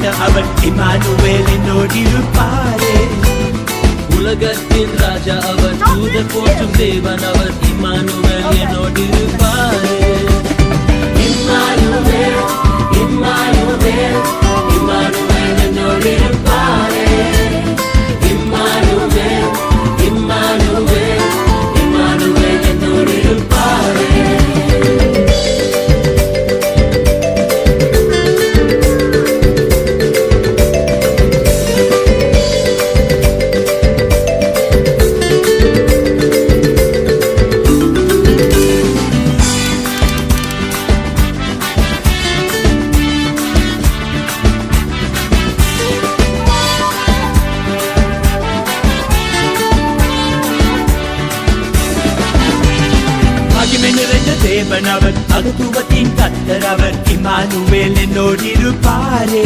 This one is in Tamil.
காட்ட அவர் இமானுவேல் என்னோடிருப்பாரே. உலகத்தின் ராஜா அவர், தூதர் போற்றும் தேவன் அவர், இம்மானுவேல் என்னோடிருப்பாரே. இம்மானுவேல், இம்மானுவேல், இம்மானுவேல் என்னோடிருப்பாரே. இம்மானுவேல், இம்மானுவேல், இம்மானுவேல் என்னோடிருப்பாரே. நிறைந்த தேவன் அவர், அகத்துவத்தின் கர்த்தர் அவர், இமானுவேல் என்னோடிருப்பாரே.